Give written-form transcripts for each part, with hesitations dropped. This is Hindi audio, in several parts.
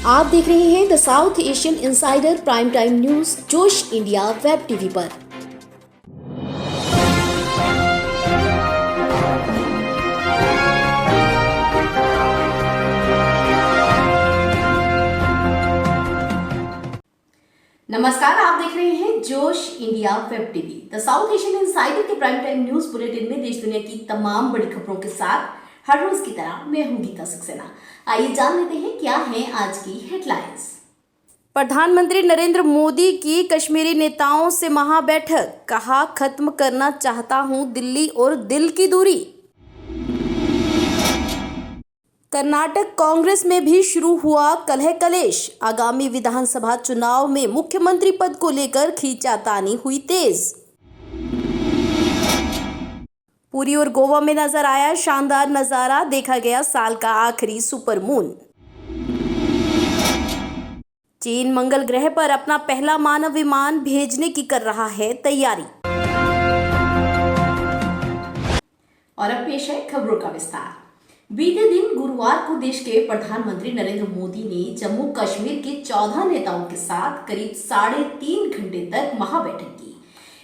आप देख रहे हैं the south Asian insider prime time news जोश इंडिया वेब टीवी पर। नमस्कार, आप देख रहे हैं जोश India web TV. The south Asian insider के प्राइम टाइम न्यूज बुलेटिन में देश दुनिया की तमाम बड़ी खबरों के साथ हर रोज की तरह मैं हूं गीता सक्सेना। आइए जान लेते हैं क्या हैं आज की हेडलाइंस। प्रधानमंत्री नरेंद्र मोदी की कश्मीरी नेताओं से महाबैठक, कहा खत्म करना चाहता हूं दिल्ली और दिल की दूरी। कर्नाटक कांग्रेस में भी शुरू हुआ कलह कलेश, आगामी विधानसभा चुनाव में मुख्यमंत्री पद को लेकर खींचातानी हुई तेज। पुरी और गोवा में नजर आया शानदार नजारा, देखा गया साल का आखिरी सुपर मून। चीन मंगल ग्रह पर अपना पहला मानव विमान भेजने की कर रहा है तैयारी। और अब पेश है खबरों का विस्तार। बीते दिन गुरुवार को देश के प्रधानमंत्री नरेंद्र मोदी ने जम्मू कश्मीर के 14 नेताओं के साथ करीब 3.5 घंटे तक महाबैठक की।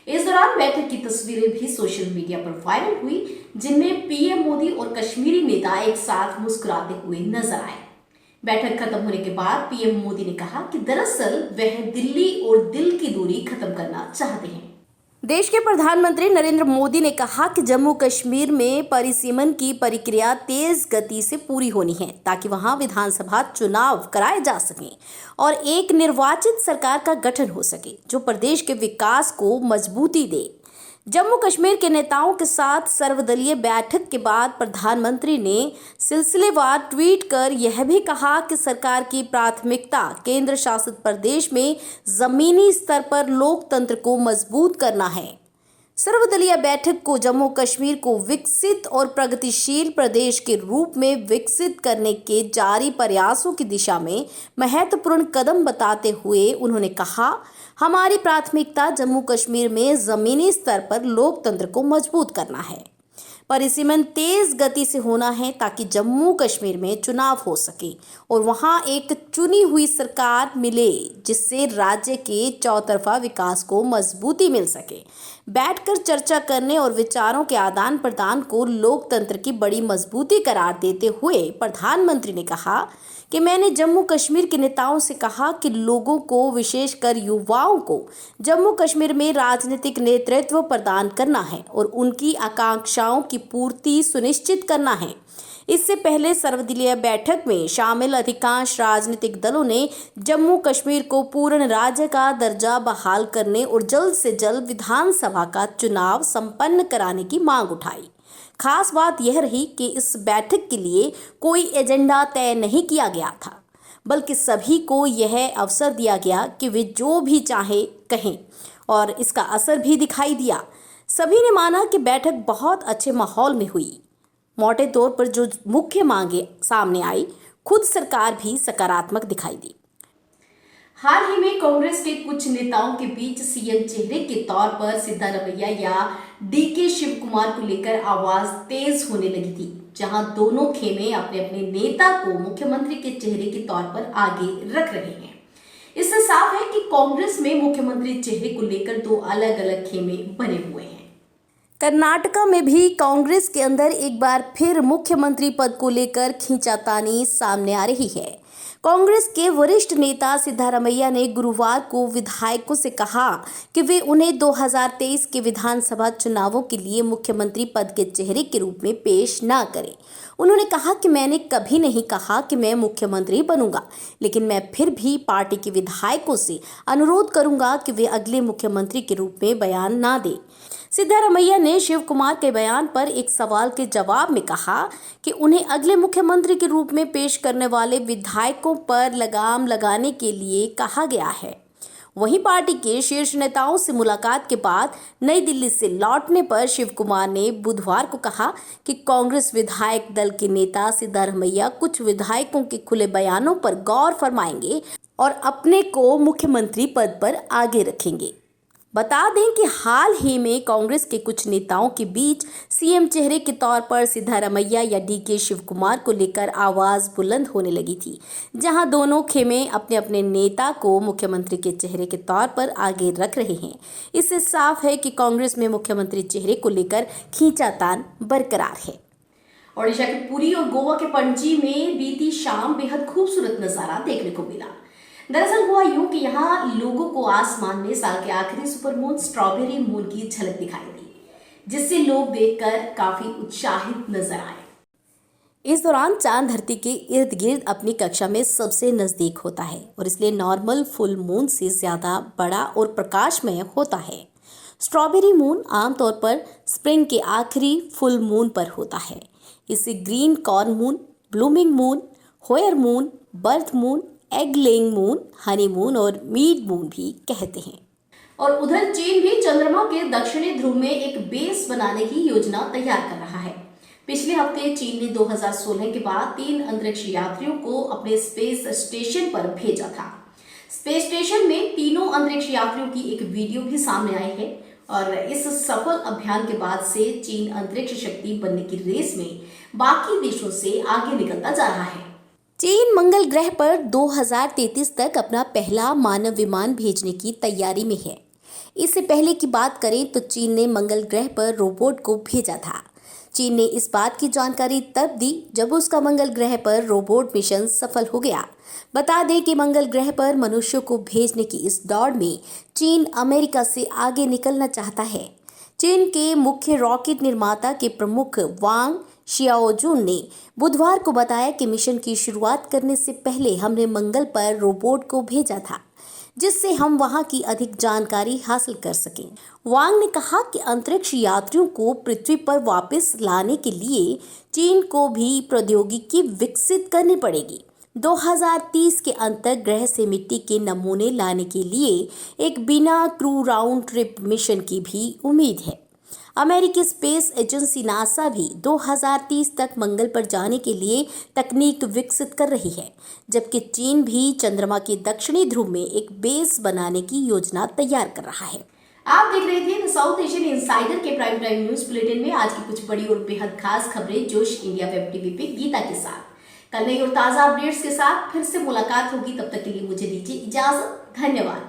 इस दौरान बैठक की तस्वीरें भी सोशल मीडिया पर वायरल हुई, जिनमें पीएम मोदी और कश्मीरी नेता एक साथ मुस्कुराते हुए नजर आए। बैठक खत्म होने के बाद पीएम मोदी ने कहा कि दरअसल वह दिल्ली और दिल की दूरी खत्म करना चाहते हैं। देश के प्रधानमंत्री नरेंद्र मोदी ने कहा कि जम्मू कश्मीर में परिसीमन की प्रक्रिया तेज गति से पूरी होनी है ताकि वहां विधानसभा चुनाव कराए जा सकें और एक निर्वाचित सरकार का गठन हो सके जो प्रदेश के विकास को मजबूती दे। जम्मू कश्मीर के नेताओं के साथ सर्वदलीय बैठक के बाद प्रधानमंत्री ने सिलसिलेवार ट्वीट कर यह भी कहा कि सरकार की प्राथमिकता केंद्र शासित प्रदेश में जमीनी स्तर पर लोकतंत्र को मजबूत करना है। सर्वदलीय बैठक को जम्मू कश्मीर को विकसित और प्रगतिशील प्रदेश के रूप में विकसित करने के जारी प्रयासों की दिशा में महत्वपूर्ण कदम बताते हुए उन्होंने कहा, हमारी प्राथमिकता जम्मू कश्मीर में जमीनी स्तर पर लोकतंत्र को मजबूत करना है। परिसीमन तेज गति से होना है ताकि जम्मू कश्मीर में चुनाव हो सके और वहां एक चुनी हुई सरकार मिले जिससे राज्य के चौतरफा विकास को मजबूती मिल सके। बैठकर चर्चा करने और विचारों के आदान प्रदान को लोकतंत्र की बड़ी मजबूती करार देते हुए प्रधानमंत्री ने कहा कि मैंने जम्मू कश्मीर के नेताओं से कहा कि लोगों को, विशेषकर युवाओं को, जम्मू कश्मीर में राजनीतिक नेतृत्व प्रदान करना है और उनकी आकांक्षाओं की पूर्ति सुनिश्चित करना है। इससे पहले सर्वदलीय बैठक में शामिल अधिकांश राजनीतिक दलों ने जम्मू कश्मीर को पूर्ण राज्य का दर्जा बहाल करने और जल्द से जल्द विधानसभा का चुनाव संपन्न कराने की मांग उठाई। खास बात यह रही कि इस बैठक के लिए कोई एजेंडा तय नहीं किया गया था, बल्कि सभी को यह अवसर दिया गया कि वे जो भी चाहे कहें और इसका असर भी दिखाई दिया। सभी ने माना कि बैठक बहुत अच्छे माहौल में हुई। मोटे तौर पर जो मुख्य मांगे सामने आई, खुद सरकार भी सकारात्मक दिखाई दी। हाल ही में कांग्रेस के कुछ नेताओं के बीच सीएम चेहरे के तौर पर सिद्धारमैया या डीके शिव कुमार को लेकर आवाज तेज होने लगी थी, जहां दोनों खेमे अपने अपने नेता को मुख्यमंत्री के चेहरे के तौर पर आगे रख रहे हैं। इससे साफ है कि कांग्रेस में मुख्यमंत्री चेहरे को लेकर दो अलग अलग खेमे बने हुए हैं। कर्नाटका में भी कांग्रेस के अंदर एक बार फिर मुख्यमंत्री पद को लेकर खींचातानी सामने आ रही है। कांग्रेस के वरिष्ठ नेता सिद्धारमैया ने गुरुवार को विधायकों से कहा कि वे उन्हें 2023 के विधानसभा चुनावों के लिए मुख्यमंत्री पद के चेहरे के रूप में पेश न करें। उन्होंने कहा कि मैंने कभी नहीं कहा कि मैं मुख्यमंत्री बनूंगा, लेकिन मैं फिर भी पार्टी के विधायकों से अनुरोध करूंगा कि वे अगले मुख्यमंत्री के रूप में बयान ना दें। सिद्धारमैया ने शिव कुमार के बयान पर एक सवाल के जवाब में कहा कि उन्हें अगले मुख्यमंत्री के रूप में पेश करने वाले विधायकों पर लगाम लगाने के लिए कहा गया है। वहीं पार्टी के शीर्ष नेताओं से मुलाकात के बाद नई दिल्ली से लौटने पर शिव कुमार ने बुधवार को कहा कि कांग्रेस विधायक दल के नेता सिद्धारमैया कुछ विधायकों के खुले बयानों पर गौर फरमाएंगे और अपने को मुख्यमंत्री पद पर आगे रखेंगे। बता दें कि हाल ही में कांग्रेस के कुछ नेताओं के बीच सीएम चेहरे के तौर पर सिद्धारमैया या डीके शिव कुमार को लेकर आवाज बुलंद होने लगी थी, जहां दोनों खेमे अपने अपने नेता को मुख्यमंत्री के चेहरे के तौर पर आगे रख रहे हैं। इससे साफ है कि कांग्रेस में मुख्यमंत्री चेहरे को लेकर खींचातान बरकरार है। ओडिशा के पुरी और गोवा के पणजी में बीती शाम बेहद खूबसूरत नजारा देखने को मिला। दरअसल हुआ यूं कि यहाँ लोगों को आसमान में साल के आखिरी सुपरमून स्ट्रॉबेरी मून की झलक दिखाई दी, जिससे लोग देखकर काफी उत्साहित नजर आए। इस दौरान चांद धरती के इर्द गिर्द अपनी कक्षा में सबसे नजदीक होता है और इसलिए नॉर्मल फुल मून से ज्यादा बड़ा और प्रकाशमय होता है। स्ट्रॉबेरी मून आमतौर पर स्प्रिंग के आखिरी फुल मून पर होता है। इसे green corn moon, blooming moon, hoar moon, birth moon, egg laying moon, honey moon और मीड मून भी कहते हैं। और उधर चीन भी चंद्रमा के दक्षिणी ध्रुव में एक बेस बनाने की योजना तैयार कर रहा है। पिछले हफ्ते चीन ने 2016 के बाद 3 अंतरिक्ष यात्रियों को अपने स्पेस स्टेशन पर भेजा था। स्पेस स्टेशन में तीनों अंतरिक्ष यात्रियों की एक वीडियो भी सामने आई है और इस सफल अभियान के बाद से चीन अंतरिक्ष शक्ति बनने की रेस में बाकी देशों से आगे निकलता जा रहा है। चीन मंगल ग्रह पर 2033 तक अपना पहला मानव विमान भेजने की तैयारी में है। इससे पहले की बात करें तो चीन ने मंगल ग्रह पर रोबोट को भेजा था। चीन ने इस बात की जानकारी तब दी जब उसका मंगल ग्रह पर रोबोट मिशन सफल हो गया। बता दें कि मंगल ग्रह पर मनुष्यों को भेजने की इस दौड़ में चीन अमेरिका से आगे निकलना चाहता है। चीन के मुख्य रॉकेट निर्माता के प्रमुख वांग शियाओजुन ने बुधवार को बताया कि मिशन की शुरुआत करने से पहले हमने मंगल पर रोबोट को भेजा था, जिससे हम वहां की अधिक जानकारी हासिल कर सकें। वांग ने कहा कि अंतरिक्ष यात्रियों को पृथ्वी पर वापस लाने के लिए चीन को भी प्रौद्योगिकी विकसित करनी पड़ेगी। 2030 के अंत तक ग्रह से मिट्टी के नमूने लाने के लिए एक बिना क्रू राउंड ट्रिप मिशन की भी उम्मीद है। अमेरिकी स्पेस एजेंसी नासा भी 2030 तक मंगल पर जाने के लिए तकनीक विकसित कर रही है, जबकि चीन भी चंद्रमा के दक्षिणी ध्रुव में एक बेस बनाने की योजना तैयार कर रहा है। आप देख रहे थे साउथ एशियन इनसाइडर के प्राइम टाइम न्यूज बुलेटिन में आज की कुछ बड़ी और बेहद खास खबरें जोश इंडिया वेब टीवी पे गीता के साथ। कल नई और ताजा अपडेट्स के साथ फिर से मुलाकात होगी, तब तक के लिए मुझे दीजिए इजाजत। धन्यवाद।